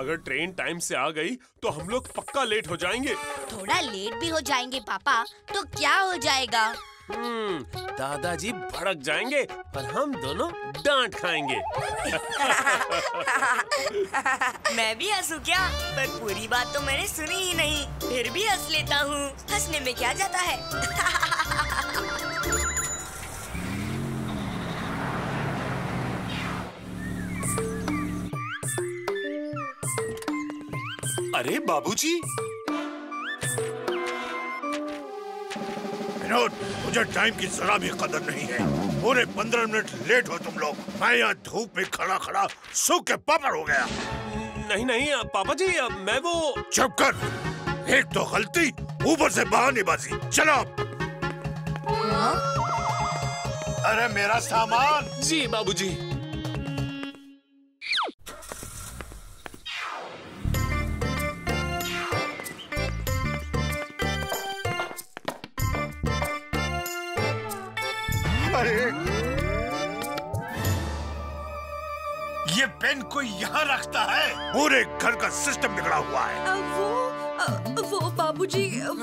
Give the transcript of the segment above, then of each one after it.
अगर train time से आ गई तो हम लोग पक्का लेट हो जाएंगे। थोड़ा लेट भी हो जाएंगे पापा तो क्या हो जाएगा? दादाजी भड़क जाएंगे पर हम दोनों डांट खाएंगे। मैं भी हंसूं क्या? पर पूरी बात तो मैंने सुनी ही नहीं, फिर भी हंस लेता हूँ। हंसने में क्या जाता है? अरे बाबूजी! विनोद, मुझे टाइम की जरा भी कदर नहीं है। पूरे 15 मिनट लेट हो तुम लोग। मैं यहाँ धूप में खड़ा खड़ा सूख के पापड़ हो गया। नहीं नहीं पापा जी, मैं वो। चुप कर, एक तो गलती ऊपर से बहानेबाजी। चलो। अरे मेरा सामान। जी बाबूजी। अरे ये पेन कोई यहाँ रखता है? पूरे घर का सिस्टम बिगड़ा हुआ है। वो बाबूजी, अब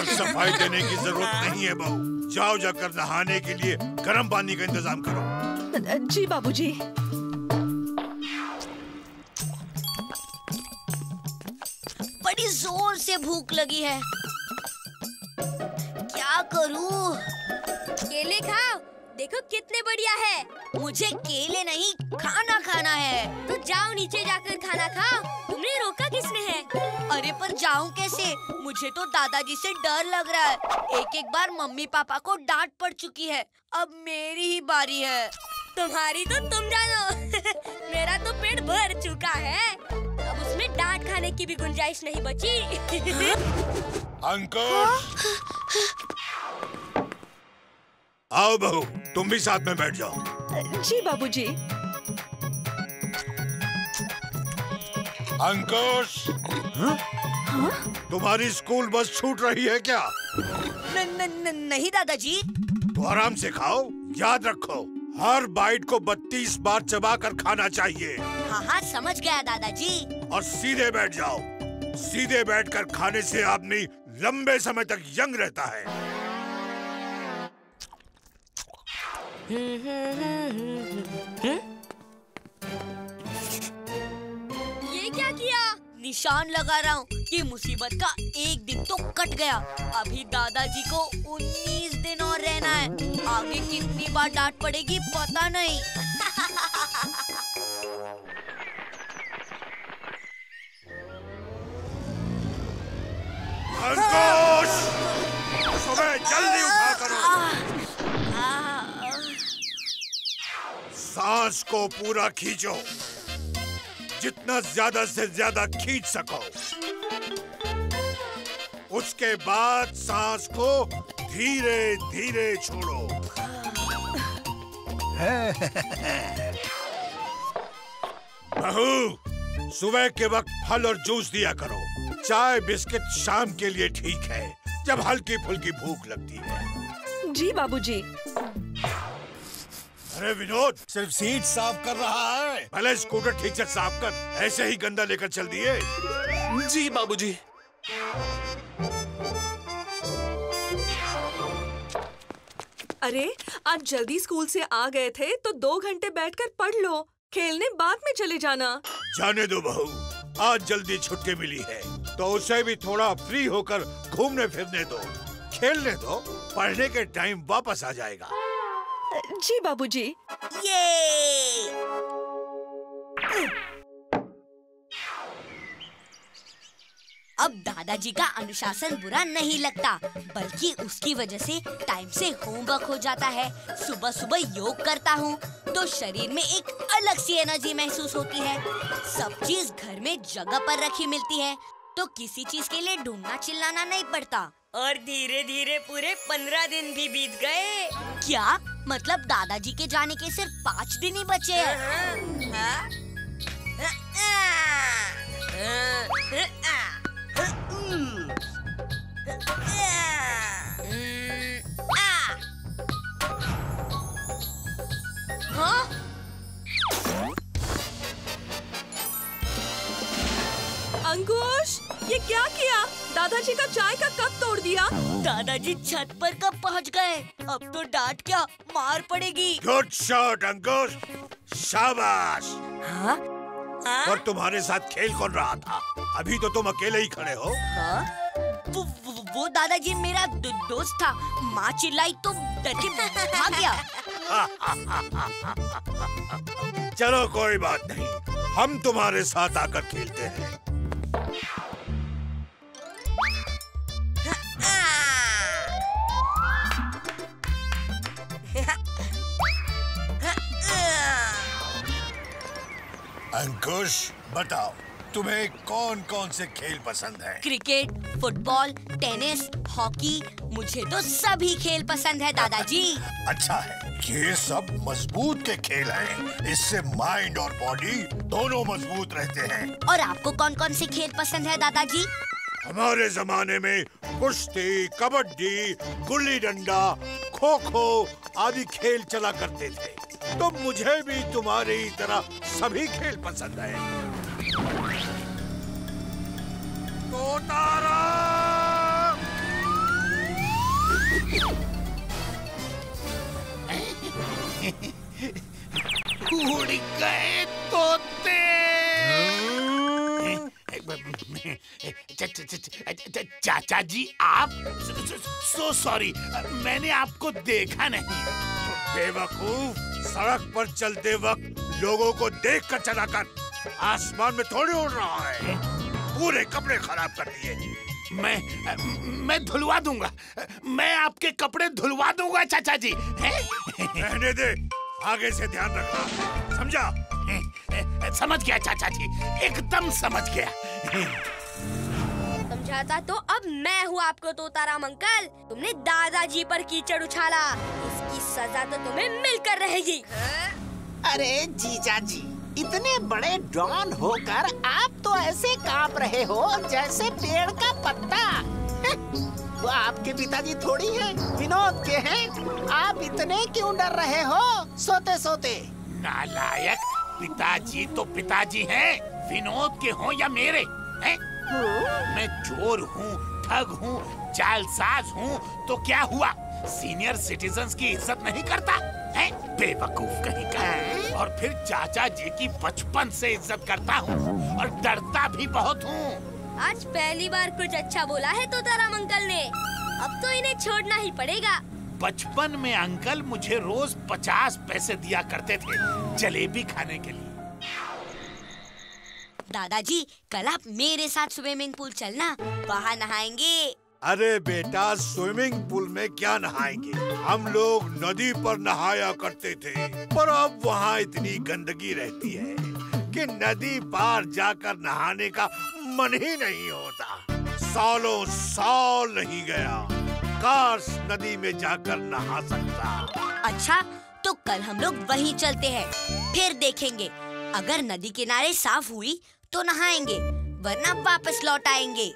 सफाई देने की जरूरत नहीं है बहू। जाओ जाकर नहाने के लिए गर्म पानी का इंतजाम करो। जी बाबूजी। बड़ी जोर से भूख लगी है, क्या करूं? केले खाओ, देखो कितने बढ़िया है। मुझे केले नहीं, खाना खाना है। तो जाओ नीचे जाकर खाना खाओ। तुमने रोका किसने है? अरे पर जाऊं कैसे? मुझे तो दादाजी से डर लग रहा है। एक बार मम्मी पापा को डांट पड़ चुकी है, अब मेरी ही बारी है। तुम्हारी तो तुम जानो। मेरा तो पेट भर चुका है, अब उसमें डांट खाने की भी गुंजाइश नहीं बची। अंकुश, आओ बहू, तुम भी साथ में बैठ जाओ। जी बाबूजी। अंकुश, तुम्हारी स्कूल बस छूट रही है क्या? नहीं दादाजी। तो आराम से खाओ, याद रखो हर बाइट को 32 बार चबा कर खाना चाहिए। हाँ समझ गया दादाजी। और सीधे बैठ जाओ। सीधे बैठकर खाने से आदमी लंबे समय तक यंग रहता है। ये क्या किया? निशान लगा रहा हूँ कि मुसीबत का एक दिन तो कट गया। अभी दादाजी को 19 दिन और रहना है। आगे कितनी बार डांट पड़ेगी पता नहीं। अंकुश, सुबह जल्दी उठा करो। सांस को पूरा खींचो, जितना ज्यादा से ज्यादा खींच सको। उसके बाद सांस को धीरे धीरे छोड़ो। बहू, सुबह के वक्त फल और जूस दिया करो। चाय बिस्किट शाम के लिए ठीक है, जब हल्की फुल्की भूख लगती है। जी बाबूजी। अरे विनोद, सिर्फ सीट साफ कर रहा है। पहले स्कूटर ठीक से साफ कर, ऐसे ही गंदा लेकर चल दिए। जी बाबूजी। अरे आज जल्दी स्कूल से आ गए थे तो 2 घंटे बैठकर पढ़ लो, खेलने बाद में चले जाना। जाने दो बहू, आज जल्दी छुट्टी मिली है तो उसे भी थोड़ा फ्री होकर घूमने फिरने दो, खेलने दो। पढ़ने के टाइम वापस आ जाएगा। जी बाबूजी। ये अब दादाजी का अनुशासन बुरा नहीं लगता, बल्कि उसकी वजह से टाइम से होमवर्क हो जाता है। सुबह सुबह योग करता हूँ तो शरीर में एक अलग सी एनर्जी महसूस होती है। सब चीज घर में जगह पर रखी मिलती है तो किसी चीज के लिए ढूंढना चिल्लाना नहीं पड़ता। और धीरे धीरे पूरे 15 दिन भी बीत गए। क्या मतलब दादाजी के जाने के सिर्फ 5 दिन ही बचे हैं? दादाजी का चाय का कप तोड़ दिया। दादाजी छत पर कब पहुंच गए? अब तो डांट क्या मार पड़ेगी। गुड शॉट अंकुश, शाबाश। हाँ? पर तुम्हारे साथ खेल कौन रहा था? अभी तो तुम अकेले ही खड़े हो। हाँ? वो दादाजी मेरा दोस्त था। माँ चिल्लाई तो डर के भाग गया। चलो कोई बात नहीं, हम तुम्हारे साथ आकर खेलते हैं। अंकुश बताओ, तुम्हें कौन कौन से खेल पसंद है? क्रिकेट, फुटबॉल, टेनिस, हॉकी, मुझे तो सभी खेल पसंद है दादाजी। अच्छा है, ये सब मजबूत के खेल हैं। इससे माइंड और बॉडी दोनों मजबूत रहते हैं। और आपको कौन कौन से खेल पसंद है दादाजी? हमारे जमाने में कुश्ती, कबड्डी, गुल्ली डंडा, खो खो आदि खेल चला करते थे। तो मुझे भी तुम्हारी तरह सभी खेल पसंद है। तोतारा! उड़ गए तोते। चाचा जी आप? सो सॉरी, मैंने आपको देखा नहीं। बेवकूफ, सड़क पर चलते वक्त लोगों को देखकर चला कर। आसमान में थोड़ी उड़ रहा है। पूरे कपड़े खराब कर दिए। मैं धुलवा दूंगा। मैं आपके कपड़े धुलवा दूंगा चाचा जी। रहने दे, आगे से ध्यान रखना, समझा? समझ गया चाचा जी, एकदम समझ गया। समझाता तो अब मैं हूँ आपको तोताराम अंकल। तुमने दादाजी पर कीचड़ उछाला, इसकी सजा तो तुम्हें मिलकर रहेगी। अरे जीजा जी, इतने बड़े डॉन होकर आप तो ऐसे कांप रहे हो जैसे पेड़ का पत्ता। वो आपके पिताजी थोड़ी हैं, विनोद के हैं। आप इतने क्यों डर रहे हो सोते सोते? नालायक, पिताजी तो पिताजी हैं, विनोद के हों या मेरे हैं? मैं चोर हूँ, ठग हूँ, जालसाज हूँ, तो क्या हुआ? सीनियर सिटीजन्स की इज्जत नहीं करता है? बेवकूफ कहीं का। और फिर चाचा जी की बचपन से इज्जत करता हूँ और डरता भी बहुत हूँ। आज पहली बार कुछ अच्छा बोला है तोताराम अंकल ने। अब तो इन्हें छोड़ना ही पड़ेगा। बचपन में अंकल मुझे रोज 50 पैसे दिया करते थे जलेबी खाने के लिए। दादाजी, कल आप मेरे साथ स्विमिंग पूल चलना, वहाँ नहाएंगे। अरे बेटा, स्विमिंग पूल में क्या नहाएंगे? हम लोग नदी पर नहाया करते थे, पर अब वहाँ इतनी गंदगी रहती है कि नदी पार जाकर नहाने का मन ही नहीं होता। सालों साल नहीं गया, काश नदी में जाकर नहा सकता। अच्छा, तो कल हम लोग वहीं चलते हैं, फिर देखेंगे। अगर नदी किनारे साफ हुई तो नहाएंगे, वरना वापस लौट आएंगे।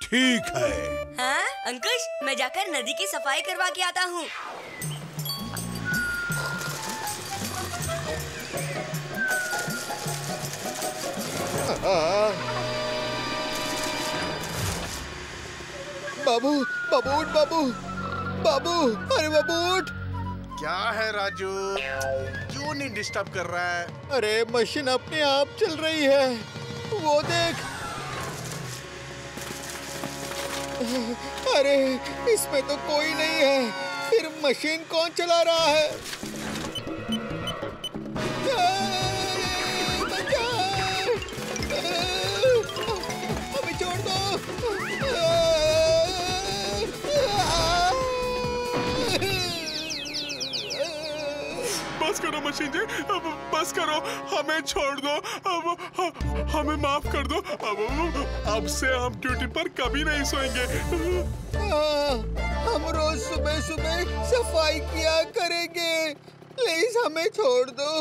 ठीक है। हाँ अंकुश, मैं जाकर नदी की सफाई करवा के आता हूँ। बाबू, बाबू उठ, बाबू, बाबू, अरे बाबू उठ। क्या है राजू, क्यों नहीं डिस्टर्ब कर रहा है? अरे मशीन अपने आप चल रही है, वो देख। अरे इसमें तो कोई नहीं है, फिर मशीन कौन चला रहा है? हमें छोड़ दो। बस करो मशीन जी, अब बस करो, हमें छोड़ दो, अब हमें माफ कर दो। अब से हम ड्यूटी पर कभी नहीं सोएंगे। हम रोज सुबह सुबह सफाई किया करेंगे, प्लीज हमें छोड़ दो।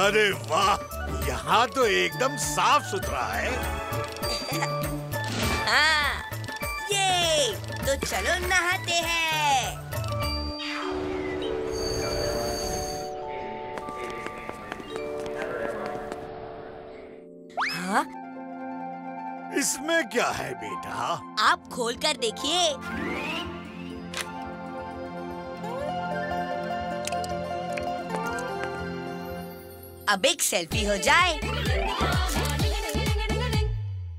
अरे वाह, यहाँ तो एकदम साफ सुथरा है। हाँ, ये तो चलो नहाते हैं। हाँ? इसमें क्या है बेटा? आप खोल कर देखिए। अब एक सेल्फी हो जाए।